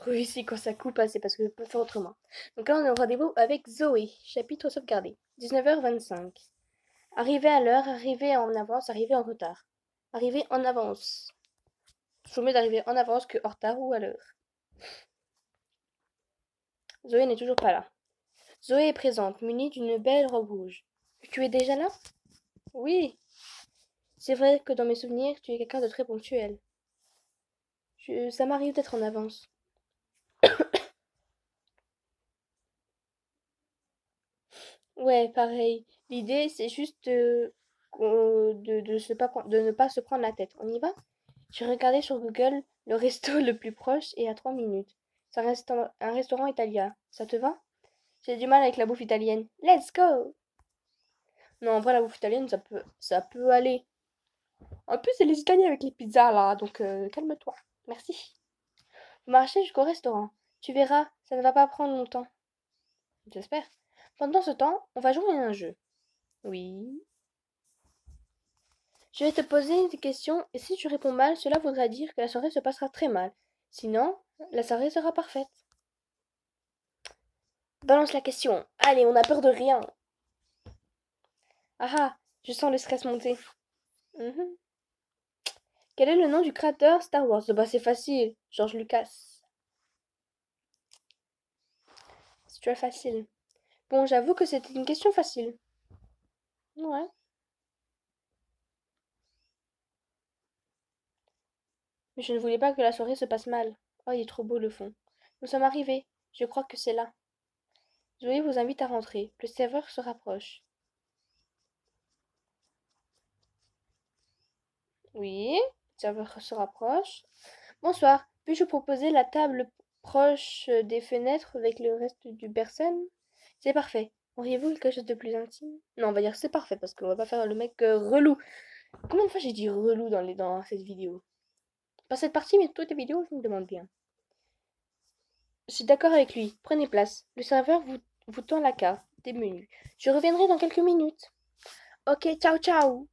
retrouve ici quand ça coupe, c'est parce que je peux faire autrement. Donc là, on est au rendez-vous avec Zoé, chapitre sauvegardé. 19h25. Arrivé à l'heure, arrivé en avance, arrivé en retard. Arrivé en avance. Toujours mieux d'arriver en avance que en retard ou à l'heure. Zoé n'est toujours pas là. Zoé est présente, munie d'une belle robe rouge. Tu es déjà là? Oui. C'est vrai que dans mes souvenirs, tu es quelqu'un de très ponctuel. Ça m'arrive d'être en avance. Ouais, pareil. L'idée, c'est juste de ne pas se prendre la tête. On y va? J'ai regardé sur Google le resto le plus proche et à 3 minutes. C'est un restaurant italien. Ça te va? J'ai du mal avec la bouffe italienne. Let's go! Non, en vrai, la bouffe italienne, ça peut aller. En plus, c'est les Italiens avec les pizzas là, donc calme-toi. Merci. Vous marchez jusqu'au restaurant. Tu verras, ça ne va pas prendre longtemps. J'espère. Pendant ce temps, on va jouer à un jeu. Oui. Je vais te poser des questions et si tu réponds mal, cela voudra dire que la soirée se passera très mal. Sinon, la soirée sera parfaite. Balance la question. Allez, on n'a peur de rien. Ah ah, je sens le stress monter. Mhm. Quel est le nom du créateur Star Wars? Bah c'est facile. George Lucas. C'est très facile. Bon, j'avoue que c'était une question facile. Ouais. Mais je ne voulais pas que la soirée se passe mal. Oh, il est trop beau le fond. Nous sommes arrivés. Je crois que c'est là. Zoé vous invite à rentrer. Le serveur se rapproche. Oui, le serveur se rapproche. Bonsoir. Puis-je vous proposer la table proche des fenêtres avec le reste du bercen? C'est parfait. Auriez-vous quelque chose de plus intime? Non, on va dire c'est parfait parce qu'on va pas faire le mec relou. Combien de fois j'ai dit relou dans cette vidéo? Pas cette partie, mais toutes les vidéos, je me demande bien. Je suis d'accord avec lui. Prenez place. Le serveur vous tend la carte des menus. Je reviendrai dans quelques minutes. Ok, ciao ciao.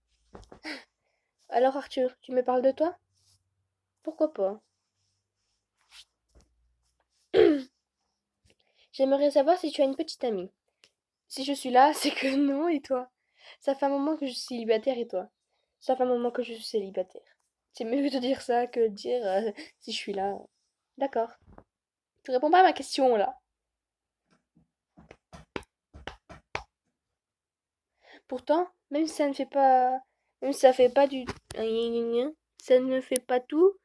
Alors Arthur, tu me parles de toi? Pourquoi pas? J'aimerais savoir si tu as une petite amie. Si je suis là, c'est que non, et toi? Ça fait un moment que je suis célibataire, et toi? Ça fait un moment que je suis célibataire. C'est mieux de dire ça que de dire si je suis là. D'accord. Tu réponds pas à ma question là. Pourtant, même si ça ne fait pas. Même si ça fait pas du. Ça ne fait pas tout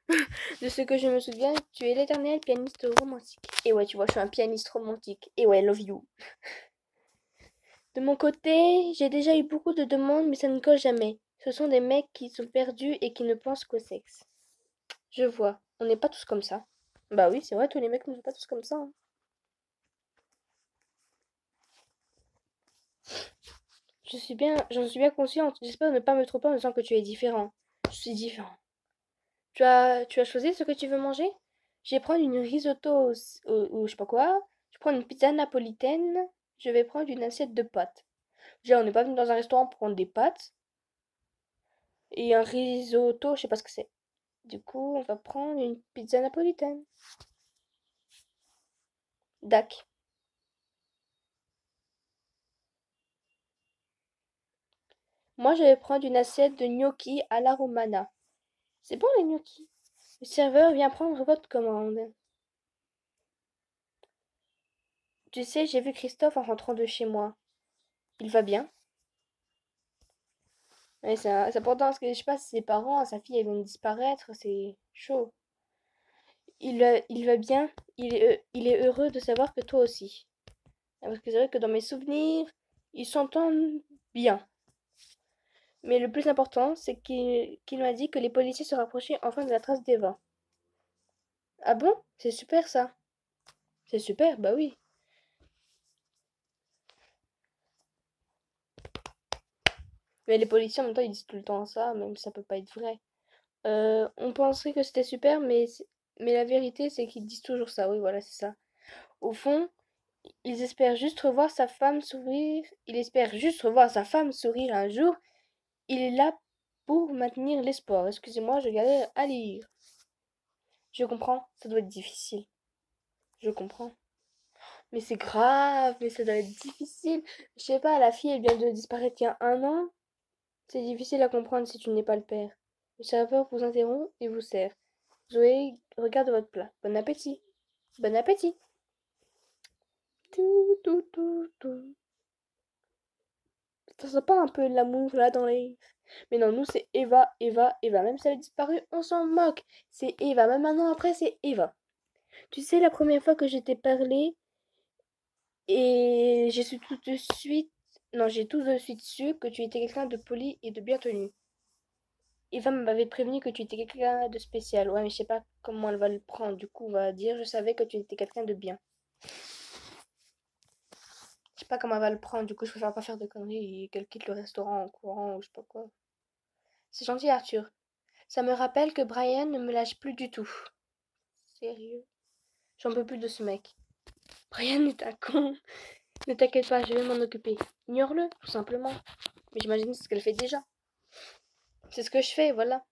de ce que je me souviens. Tu es l'éternel pianiste romantique. Et ouais, tu vois, je suis un pianiste romantique. Et ouais, love you. De mon côté, j'ai déjà eu beaucoup de demandes, mais ça ne colle jamais. Ce sont des mecs qui sont perdus et qui ne pensent qu'au sexe. Je vois. On n'est pas tous comme ça. Bah oui, c'est vrai, tous les mecs ne sont pas tous comme ça, hein. J'en suis bien consciente. J'espère ne pas me tromper en disant que tu es différent. Je suis différent. Tu as choisi ce que tu veux manger? Je vais prendre une risotto ou je sais pas quoi. Je prends une pizza napolitaine. Je vais prendre une assiette de pâtes. Déjà, on n'est pas venu dans un restaurant pour prendre des pâtes. Et un risotto, je sais pas ce que c'est. Du coup, on va prendre une pizza napolitaine. Dac. Moi, je vais prendre une assiette de gnocchi à la romana. C'est bon les gnocchis? Le serveur vient prendre votre commande. Tu sais, j'ai vu Christophe en rentrant de chez moi. Il va bien? Ouais, c'est important parce que je sais pas si ses parents, sa fille, elles vont disparaître, c'est chaud. Il va bien, il est heureux de savoir que toi aussi. Parce que c'est vrai que dans mes souvenirs, ils s'entendent bien. Mais le plus important, c'est qu'il m'a dit que les policiers se rapprochaient enfin de la trace d'Eva. Ah bon? C'est super ça. C'est super, bah oui. Mais les policiers en même temps ils disent tout le temps ça, même si ça peut pas être vrai. On penserait que c'était super, mais la vérité c'est qu'ils disent toujours ça, oui voilà c'est ça. Au fond, ils espèrent juste revoir sa femme sourire. Il espère juste revoir sa femme sourire un jour. Il est là pour maintenir l'espoir. Excusez-moi, je galère à lire. Je comprends, ça doit être difficile. Je comprends. Mais c'est grave, mais ça doit être difficile. Je sais pas, la fille, elle vient de disparaître il y a 1 an. C'est difficile à comprendre si tu n'es pas le père. Le serveur vous interrompt et vous sert. Zoé, regarde votre plat. Bon appétit. Bon appétit. Tout, tout, tout, tout. Ça sent pas un peu de l'amour là dans les... Mais non, nous c'est Eva, Eva, Eva. Même si elle a disparu, on s'en moque. C'est Eva. Même 1 an après, c'est Eva. Tu sais, la première fois que je t'ai parlé, et j'ai su tout de suite... Non, j'ai tout de suite su que tu étais quelqu'un de poli et de bien tenu. Eva m'avait prévenu que tu étais quelqu'un de spécial. Ouais, mais je sais pas comment elle va le prendre. Du coup, on va dire, je savais que tu étais quelqu'un de bien. Je sais pas comment elle va le prendre. Du coup, je préfère pas faire de conneries et qu'elle quitte le restaurant en courant ou je sais pas quoi. C'est gentil, Arthur. Ça me rappelle que Brian ne me lâche plus du tout. Sérieux? J'en peux plus de ce mec. Brian est un con. Ne t'inquiète pas, je vais m'en occuper. Ignore-le, tout simplement. Mais j'imagine que c'est ce qu'elle fait déjà. C'est ce que je fais, voilà.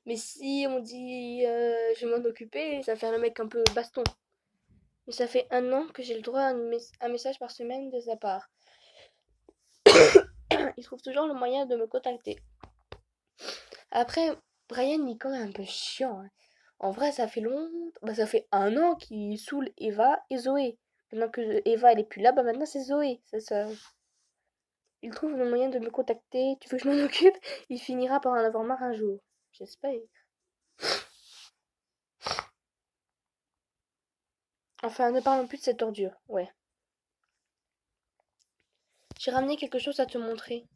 Mais si on dit je vais m'en occuper, ça fait un mec un peu baston. Mais ça fait 1 an que j'ai le droit à un message par semaine de sa part. Il trouve toujours le moyen de me contacter. Après, Brian il est quand même un peu chiant, hein. En vrai, ça fait ça fait 1 an qu'il saoule Eva et Zoé. Maintenant que Eva elle est plus là, bah maintenant c'est Zoé. Il trouve le moyen de me contacter. Tu veux que je m'en occupe? Il finira par en avoir marre un jour. J'espère. Enfin, ne parlons plus de cette ordure. Ouais. J'ai ramené quelque chose à te montrer.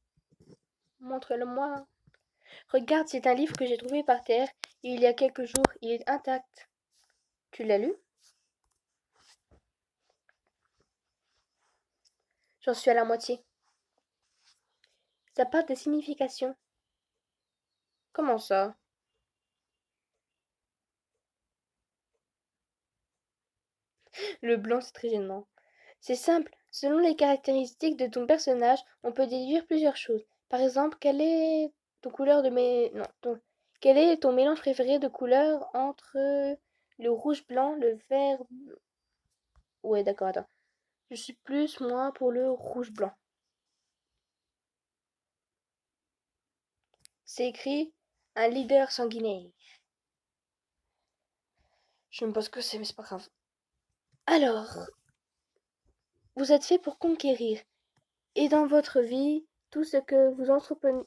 Montre-le-moi. Regarde, c'est un livre que j'ai trouvé par terre il y a quelques jours. Il est intact. Tu l'as lu? J'en suis à la moitié. Ça parle de signification. Comment ça? Le blanc, c'est très gênant. C'est simple. Selon les caractéristiques de ton personnage, on peut déduire plusieurs choses. Par exemple, quelle est ton couleur de mé... non, quel est ton mélange préféré de couleurs entre le rouge blanc, le vert... Ouais, d'accord, attends. Je suis plus, moi, pour le rouge blanc. C'est écrit un leader sanguinaire. Je ne sais pas ce que c'est, mais c'est pas grave. Alors, vous êtes fait pour conquérir. Et dans votre vie, tout ce que vous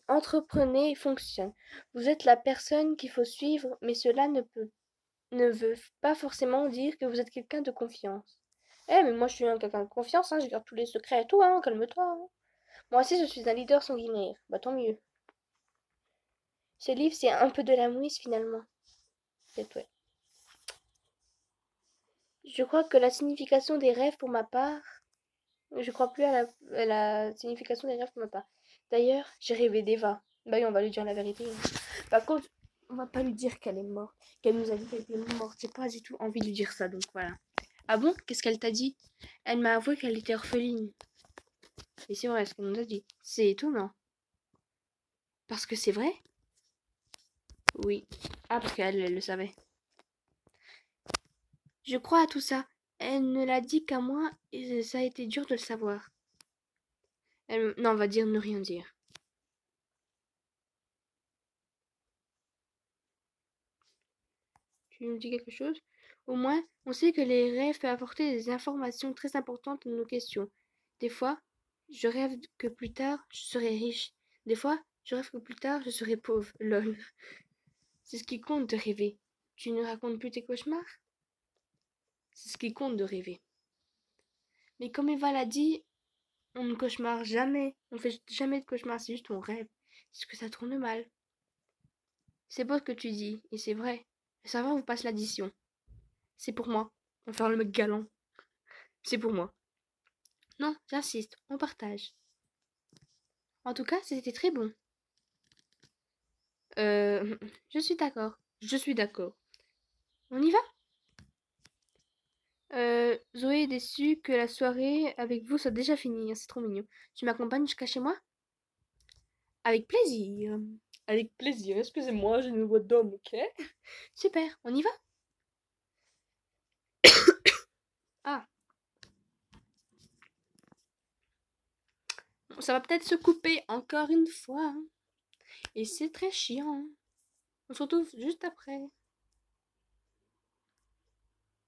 entreprenez fonctionne. Vous êtes la personne qu'il faut suivre, mais cela ne veut pas forcément dire que vous êtes quelqu'un de confiance. Eh, mais moi je suis quelqu'un de confiance, hein, je garde tous les secrets et tout, hein, calme-toi, hein. Moi aussi je suis un leader sanguinaire, bah tant mieux. Ce livre c'est un peu de la mouise finalement. Peut-être ouais. Je crois que la signification des rêves pour ma part, je crois plus à la signification des rêves pour ma part. D'ailleurs, j'ai rêvé d'Eva. Bah oui, on va lui dire la vérité, hein. Par contre, on va pas lui dire qu'elle est morte, qu'elle nous a dit qu'elle était morte. J'ai pas du tout envie de lui dire ça, donc voilà. Ah bon? Qu'est-ce qu'elle t'a dit? Elle m'a avoué qu'elle était orpheline. Et c'est vrai ce qu'elle nous a dit. C'est étonnant. Parce que c'est vrai? Oui. Ah, parce qu'elle le savait. Je crois à tout ça. Elle ne l'a dit qu'à moi et ça a été dur de le savoir. Non, on va dire ne rien dire. Tu nous dis quelque chose? Au moins, on sait que les rêves peuvent apporter des informations très importantes à nos questions. Des fois, je rêve que plus tard, je serai riche. Des fois, je rêve que plus tard, je serai pauvre. Lol. C'est ce qui compte de rêver. Tu ne racontes plus tes cauchemars? C'est ce qui compte de rêver. Mais comme Eva l'a dit, on ne cauchemare jamais. On fait jamais de cauchemar, c'est juste on rêve. C'est que ça tourne mal. C'est beau ce que tu dis, et c'est vrai. Le serveur vous passe l'addition. C'est pour moi. On va faire le mec galant. C'est pour moi. Non, j'insiste, on partage. En tout cas, c'était très bon. Euh, je suis d'accord. Je suis d'accord. On y va? Zoé est déçue que la soirée avec vous soit déjà finie, hein. C'est trop mignon. Tu m'accompagnes jusqu'à chez moi? Avec plaisir. Avec plaisir. Excusez-moi, j'ai une voix d'homme, ok? Super, on y va? Ça va peut-être se couper encore une fois. Et c'est très chiant. On se retrouve juste après.